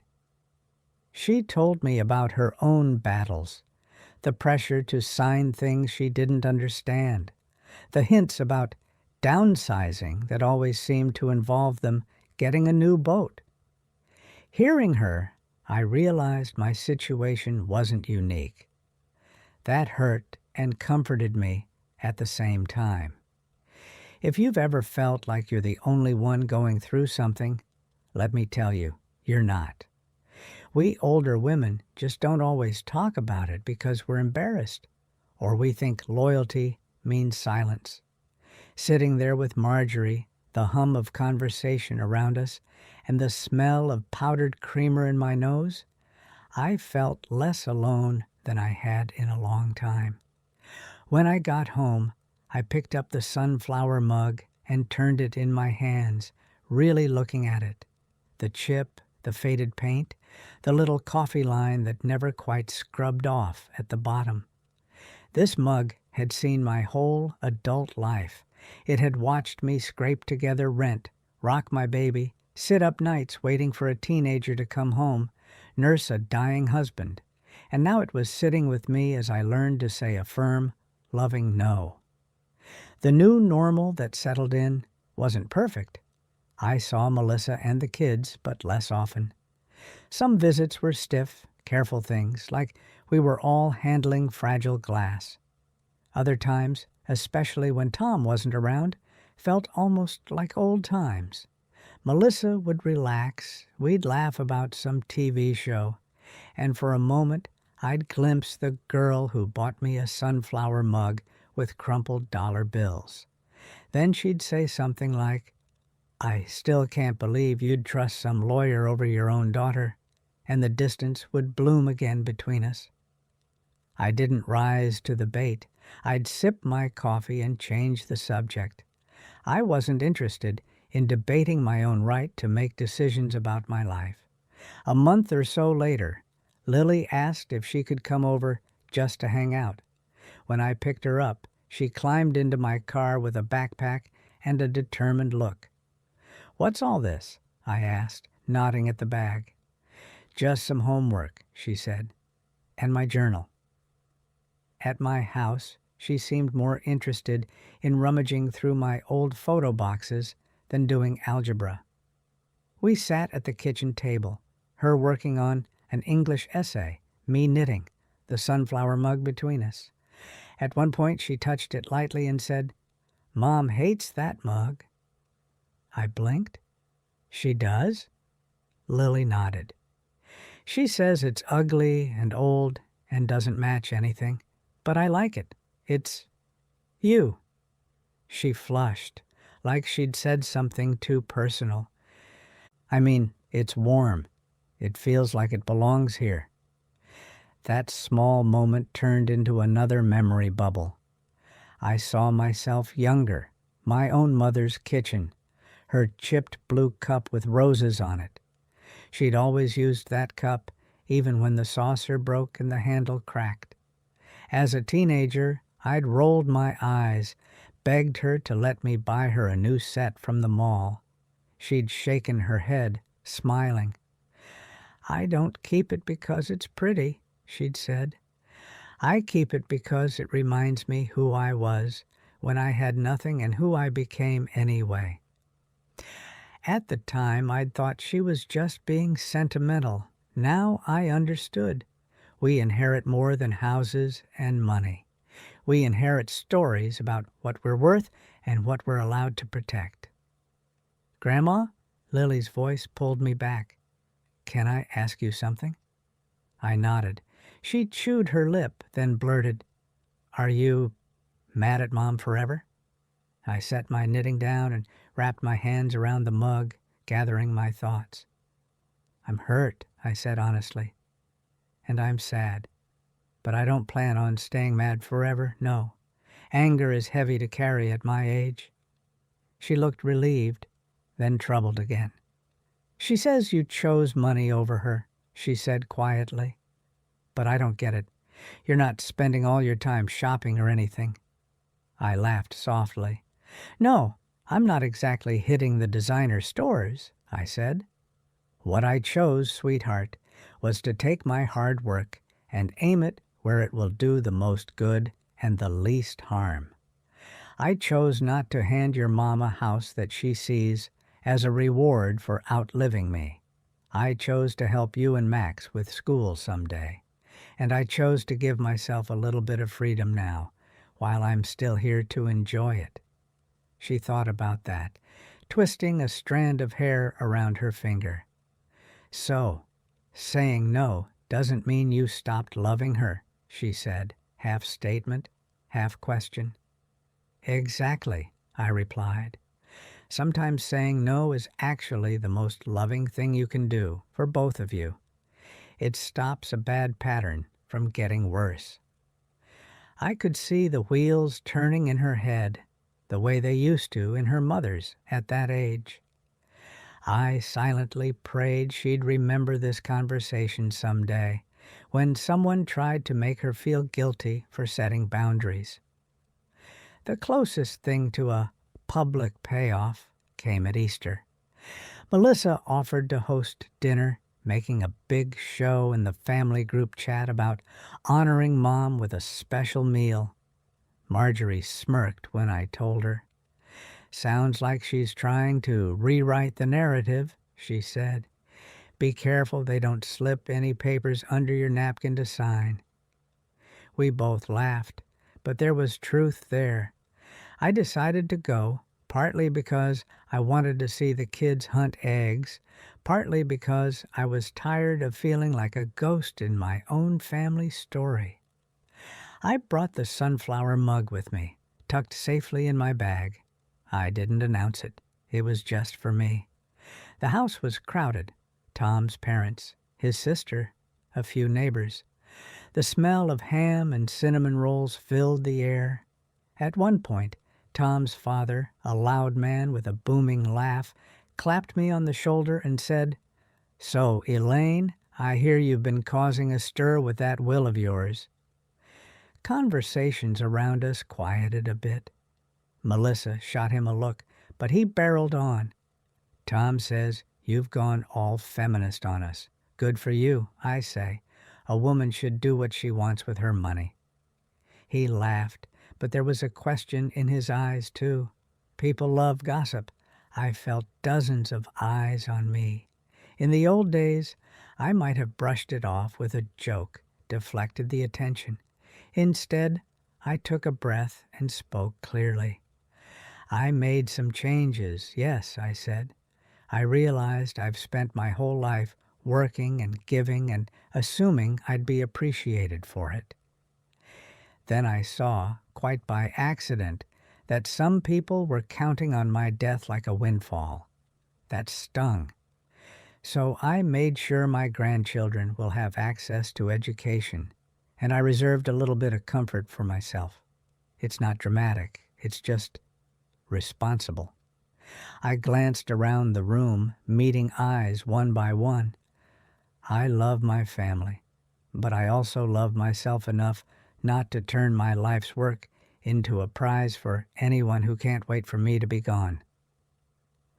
S1: She told me about her own battles, the pressure to sign things she didn't understand, the hints about downsizing that always seemed to involve them getting a new boat. Hearing her, I realized my situation wasn't unique. That hurt and comforted me at the same time. If you've ever felt like you're the only one going through something, let me tell you, you're not. We older women just don't always talk about it because we're embarrassed, or we think loyalty means silence. Sitting there with Marjorie, the hum of conversation around us, and the smell of powdered creamer in my nose, I felt less alone than I had in a long time. When I got home, I picked up the sunflower mug and turned it in my hands, really looking at it. The chip, the faded paint, the little coffee line that never quite scrubbed off at the bottom. This mug had seen my whole adult life. It had watched me scrape together rent, rock my baby, sit up nights waiting for a teenager to come home, nurse a dying husband, and now it was sitting with me as I learned to say a firm, loving no. The new normal that settled in wasn't perfect. I saw Melissa and the kids, but less often. Some visits were stiff, careful things, like we were all handling fragile glass. Other times, especially when Tom wasn't around, felt almost like old times. Melissa would relax, we'd laugh about some TV show, and for a moment I'd glimpse the girl who bought me a sunflower mug with crumpled dollar bills. Then she'd say something like, "I still can't believe you'd trust some lawyer over your own daughter," and the distance would bloom again between us. I didn't rise to the bait. I'd sip my coffee and change the subject. I wasn't interested in debating my own right to make decisions about my life. A month or so later, Lily asked if she could come over just to hang out. When I picked her up, she climbed into my car with a backpack and a determined look. "What's all this?" I asked, nodding at the bag. "Just some homework," she said, "and my journal." At my house, she seemed more interested in rummaging through my old photo boxes than doing algebra. We sat at the kitchen table, her working on an English essay, me knitting, the sunflower mug between us. At one point she touched it lightly and said, "Mom hates that mug." I blinked. "She does?" Lily nodded. "She says it's ugly and old and doesn't match anything, but I like it. It's you." She flushed, like she'd said something too personal. "I mean, it's warm. It feels like it belongs here." That small moment turned into another memory bubble. I saw myself younger, my own mother's kitchen, her chipped blue cup with roses on it. She'd always used that cup, even when the saucer broke and the handle cracked. As a teenager, I'd rolled my eyes, begged her to let me buy her a new set from the mall. She'd shaken her head, smiling. "I don't keep it because it's pretty," she'd said. I keep it because it reminds me who I was when I had nothing and who I became anyway. At the time, I'd thought she was just being sentimental. Now I understood. We inherit more than houses and money. We inherit stories about what we're worth and what we're allowed to protect. Grandma, Lily's voice pulled me back. Can I ask you something? I nodded. She chewed her lip, then blurted, Are you mad at Mom forever? I set my knitting down and wrapped my hands around the mug, gathering my thoughts. I'm hurt, I said honestly, and I'm sad. But I don't plan on staying mad forever, no. Anger is heavy to carry at my age. She looked relieved, then troubled again. She says you chose money over her, she said quietly. But I don't get it. You're not spending all your time shopping or anything. I laughed softly. No, I'm not exactly hitting the designer stores, I said. What I chose, sweetheart, was to take my hard work and aim it where it will do the most good and the least harm. I chose not to hand your mom a house that she sees as a reward for outliving me. I chose to help you and Max with school someday, and I chose to give myself a little bit of freedom now, while I'm still here to enjoy it. She thought about that, twisting a strand of hair around her finger. So, saying no doesn't mean you stopped loving her, she said, half statement, half question. Exactly, I replied. Sometimes saying no is actually the most loving thing you can do for both of you. It stops a bad pattern from getting worse. I could see the wheels turning in her head, the way they used to in her mother's at that age. I silently prayed she'd remember this conversation someday, when someone tried to make her feel guilty for setting boundaries. The closest thing to a public payoff came at Easter. Melissa offered to host dinner, making a big show in the family group chat about honoring Mom with a special meal. Marjorie smirked when I told her. Sounds like she's trying to rewrite the narrative, she said. Be careful they don't slip any papers under your napkin to sign. We both laughed, but there was truth there. I decided to go, partly because I wanted to see the kids hunt eggs, partly because I was tired of feeling like a ghost in my own family story. I brought the sunflower mug with me, tucked safely in my bag. I didn't announce it. It was just for me. The house was crowded. Tom's parents, his sister, a few neighbors. The smell of ham and cinnamon rolls filled the air. At one point, Tom's father, a loud man with a booming laugh, clapped me on the shoulder and said, So, Elaine, I hear you've been causing a stir with that will of yours. Conversations around us quieted a bit. Melissa shot him a look, but he barreled on. Tom says, You've gone all feminist on us. Good for you, I say. A woman should do what she wants with her money. He laughed, but there was a question in his eyes, too. People love gossip. I felt dozens of eyes on me. In the old days, I might have brushed it off with a joke, deflected the attention. Instead, I took a breath and spoke clearly. I made some changes, yes, I said. I realized I've spent my whole life working and giving and assuming I'd be appreciated for it. Then I saw, quite by accident, that some people were counting on my death like a windfall. That stung. So I made sure my grandchildren will have access to education, and I reserved a little bit of comfort for myself. It's not dramatic, it's just responsible. I glanced around the room, meeting eyes one by one. I love my family, but I also love myself enough not to turn my life's work into a prize for anyone who can't wait for me to be gone.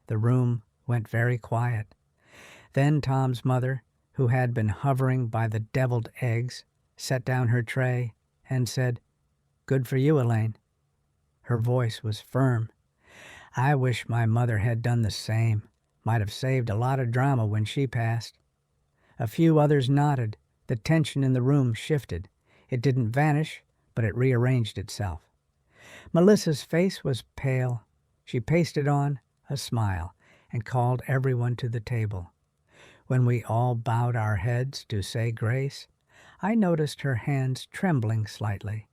S1: The room went very quiet. Then Tom's mother, who had been hovering by the deviled eggs, set down her tray, and said, "Good for you, Elaine." Her voice was firm. I wish my mother had done the same. Might have saved a lot of drama when she passed. A few others nodded. The tension in the room shifted. It didn't vanish, but it rearranged itself. Melissa's face was pale. She pasted on a smile and called everyone to the table. When we all bowed our heads to say grace, I noticed her hands trembling slightly.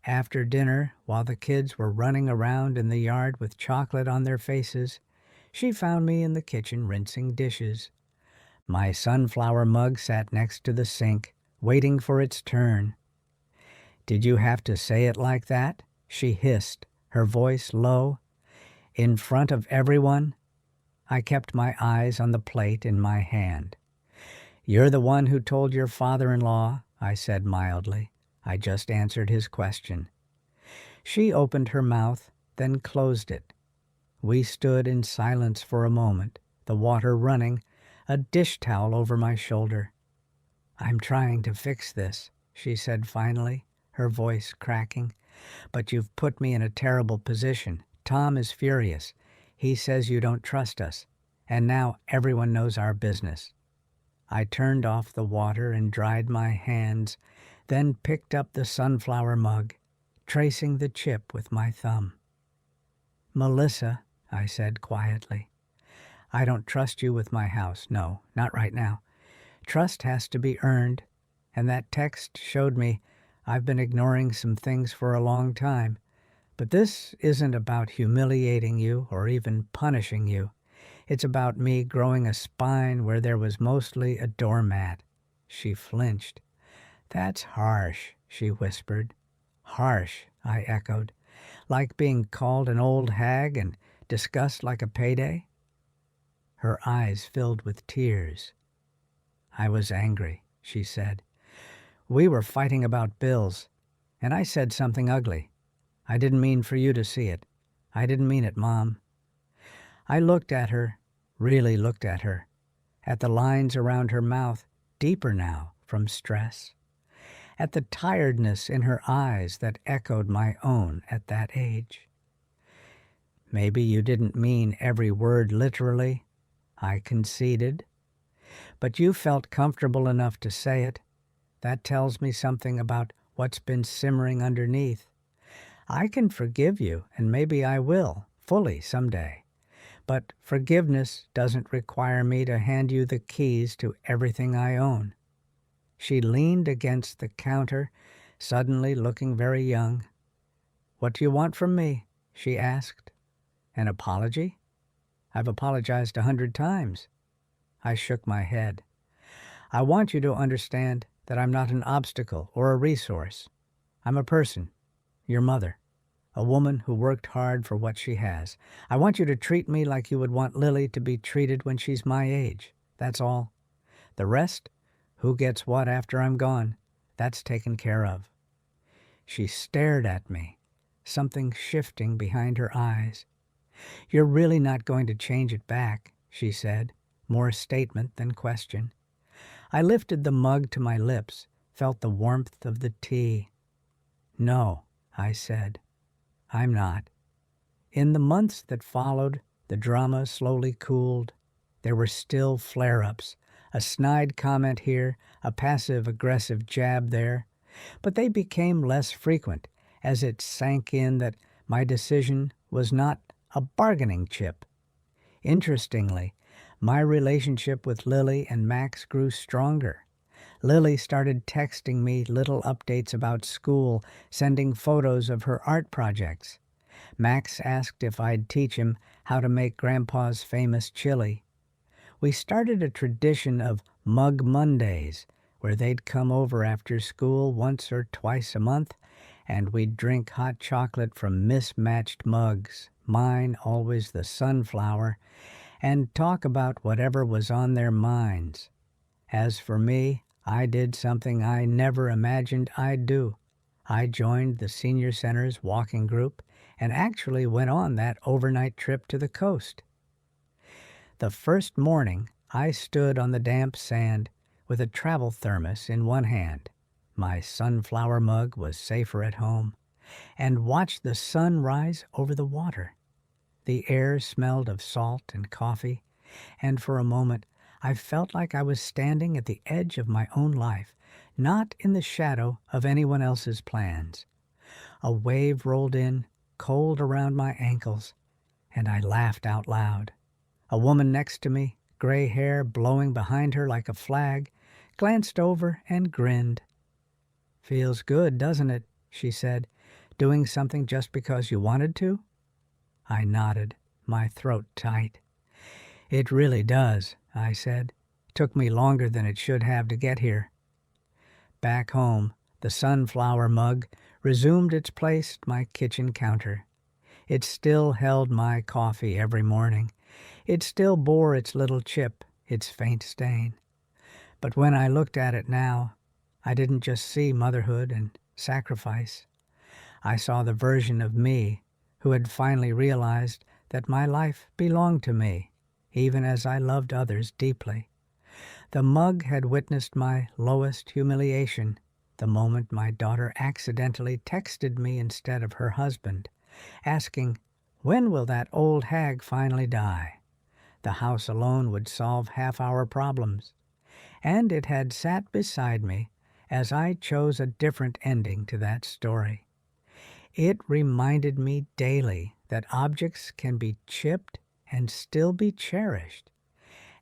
S1: After dinner, while the kids were running around in the yard with chocolate on their faces, she found me in the kitchen rinsing dishes. My sunflower mug sat next to the sink, waiting for its turn. "Did you have to say it like that?" she hissed, her voice low. "In front of everyone?" I kept my eyes on the plate in my hand. "You're the one who told your father-in-law," I said mildly. I just answered his question. She opened her mouth, then closed it. We stood in silence for a moment, the water running, a dish towel over my shoulder. "I'm trying to fix this," she said finally, her voice cracking. "But you've put me in a terrible position. Tom is furious. He says you don't trust us. And now everyone knows our business." I turned off the water and dried my hands, then picked up the sunflower mug, tracing the chip with my thumb. "Melissa," I said quietly, "I don't trust you with my house. No, not right now. Trust has to be earned, and that text showed me I've been ignoring some things for a long time. But this isn't about humiliating you or even punishing you. It's about me growing a spine where there was mostly a doormat." She flinched. "That's harsh," she whispered. "Harsh," I echoed. "Like being called an old hag and discussed like a payday?" Her eyes filled with tears. "I was angry," she said. "We were fighting about bills, and I said something ugly. I didn't mean for you to see it. I didn't mean it, Mom." I looked at her, really looked at her, at the lines around her mouth, deeper now from stress, at the tiredness in her eyes that echoed my own at that age. "Maybe you didn't mean every word literally," I conceded. "But you felt comfortable enough to say it. That tells me something about what's been simmering underneath. I can forgive you, and maybe I will, fully someday. But forgiveness doesn't require me to hand you the keys to everything I own." She leaned against the counter, suddenly looking very young. "What do you want from me?" she asked. "An apology? I've apologized 100 times. I shook my head. "I want you to understand that I'm not an obstacle or a resource. I'm a person, your mother, a woman who worked hard for what she has. I want you to treat me like you would want Lily to be treated when she's my age. That's all. The rest, who gets what after I'm gone, that's taken care of." She stared at me, something shifting behind her eyes. "You're really not going to change it back," she said, more statement than question. I lifted the mug to my lips, felt the warmth of the tea. "No," I said, "I'm not." In the months that followed, the drama slowly cooled. There were still flare-ups, a snide comment here, a passive-aggressive jab there, but they became less frequent as it sank in that my decision was not a bargaining chip. Interestingly, my relationship with Lily and Max grew stronger. Lily started texting me little updates about school, sending photos of her art projects. Max asked if I'd teach him how to make Grandpa's famous chili. We started a tradition of Mug Mondays, where they'd come over after school once or twice a month, and we'd drink hot chocolate from mismatched mugs, mine always the sunflower, and talk about whatever was on their minds. As for me, I did something I never imagined I'd do. I joined the senior center's walking group and actually went on that overnight trip to the coast. The first morning, I stood on the damp sand with a travel thermos in one hand, My sunflower mug was safer at home, and watched the sun rise over the water. The air smelled of salt and coffee, and for a moment I felt like I was standing at the edge of my own life, not in the shadow of anyone else's plans. A wave rolled in, cold around my ankles, and I laughed out loud. A woman next to me, gray hair blowing behind her like a flag, glanced over and grinned. "Feels good, doesn't it?" she said. "Doing something just because you wanted to?" I nodded, my throat tight. "It really does," I said. "Took me longer than it should have to get here." Back home, the sunflower mug resumed its place at my kitchen counter. It still held my coffee every morning. It still bore its little chip, its faint stain. But when I looked at it now, I didn't just see motherhood and sacrifice. I saw the version of me who had finally realized that my life belonged to me, even as I loved others deeply. The mug had witnessed my lowest humiliation, the moment my daughter accidentally texted me instead of her husband, asking, "When will that old hag finally die?" The house alone would solve half our problems. And it had sat beside me as I chose a different ending to that story. It reminded me daily that objects can be chipped and still be cherished,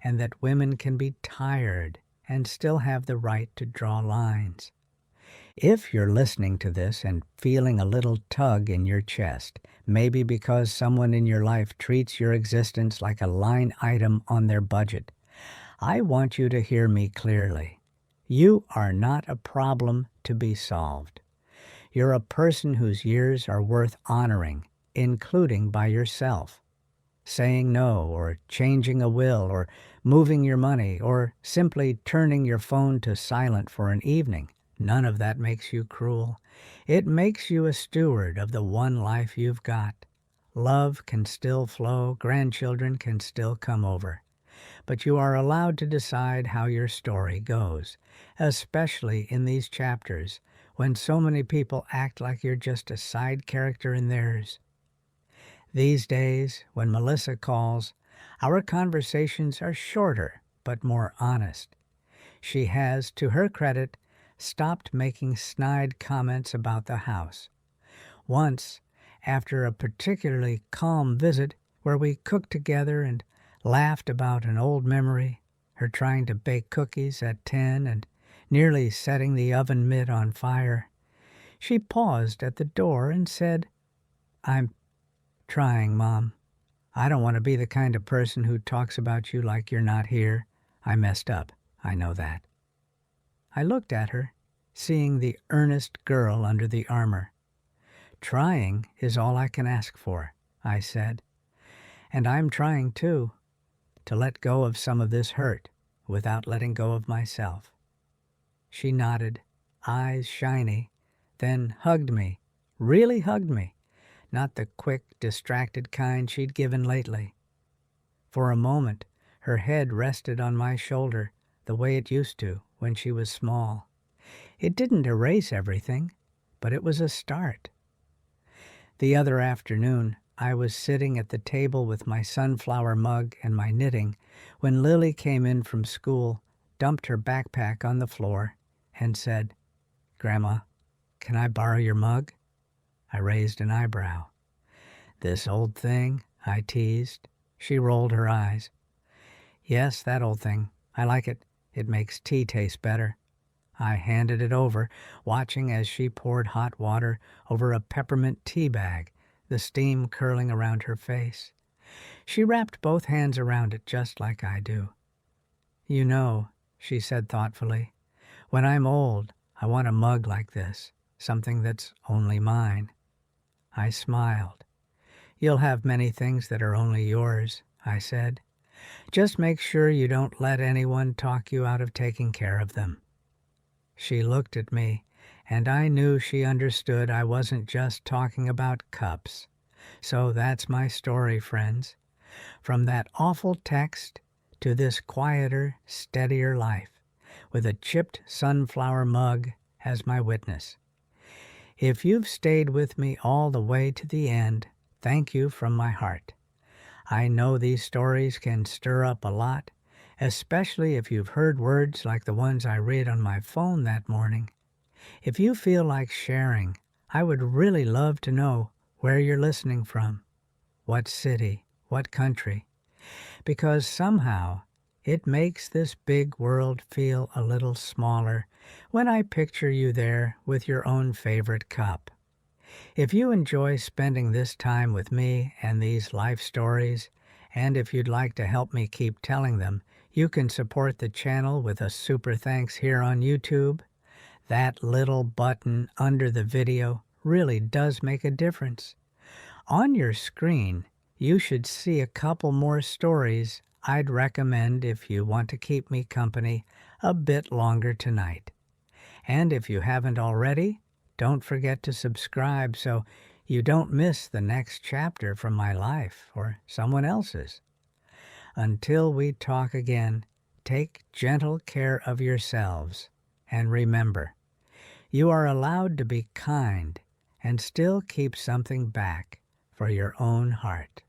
S1: and that women can be tired and still have the right to draw lines. If you're listening to this and feeling a little tug in your chest, maybe because someone in your life treats your existence like a line item on their budget, I want you to hear me clearly. You are not a problem to be solved. You're a person whose years are worth honoring, including by yourself. Saying no, or changing a will, or moving your money, or simply turning your phone to silent for an evening, none of that makes you cruel. It makes you a steward of the one life you've got. Love can still flow, grandchildren can still come over. But you are allowed to decide how your story goes, especially in these chapters when so many people act like you're just a side character in theirs. These days, when Melissa calls, our conversations are shorter but more honest. She has, to her credit, stopped making snide comments about the house. Once, after a particularly calm visit where we cooked together and laughed about an old memory, her trying to bake cookies at 10 and nearly setting the oven mitt on fire, she paused at the door and said, "I'm trying, Mom. I don't want to be the kind of person who talks about you like you're not here. I messed up. I know that." I looked at her, seeing the earnest girl under the armor. "Trying is all I can ask for," I said. "And I'm trying, too, to let go of some of this hurt without letting go of myself." She nodded, eyes shiny, then hugged me, really hugged me, not the quick, distracted kind she'd given lately. For a moment, her head rested on my shoulder the way it used to when she was small. It didn't erase everything, but it was a start. The other afternoon, I was sitting at the table with my sunflower mug and my knitting when Lily came in from school, dumped her backpack on the floor, and said, "Grandma, can I borrow your mug?" I raised an eyebrow. "This old thing?" I teased. She rolled her eyes. "Yes, that old thing. I like it. It makes tea taste better." I handed it over, watching as she poured hot water over a peppermint tea bag, the steam curling around her face. She wrapped both hands around it just like I do. "You know," she said thoughtfully, "when I'm old, I want a mug like this, something that's only mine." I smiled. "You'll have many things that are only yours," I said. "Just make sure you don't let anyone talk you out of taking care of them." She looked at me, and I knew she understood I wasn't just talking about cups. So that's my story, friends. From that awful text to this quieter, steadier life, with a chipped sunflower mug as my witness. If you've stayed with me all the way to the end, thank you from my heart. I know these stories can stir up a lot, especially if you've heard words like the ones I read on my phone that morning. If you feel like sharing, I would really love to know where you're listening from, what city, what country, because somehow it makes this big world feel a little smaller when I picture you there with your own favorite cup. If you enjoy spending this time with me and these life stories, and if you'd like to help me keep telling them, you can support the channel with a super thanks here on YouTube. That little button under the video really does make a difference. On your screen, you should see a couple more stories I'd recommend if you want to keep me company a bit longer tonight. And if you haven't already, don't forget to subscribe so you don't miss the next chapter from my life or someone else's. Until we talk again, take gentle care of yourselves, and remember, you are allowed to be kind and still keep something back for your own heart.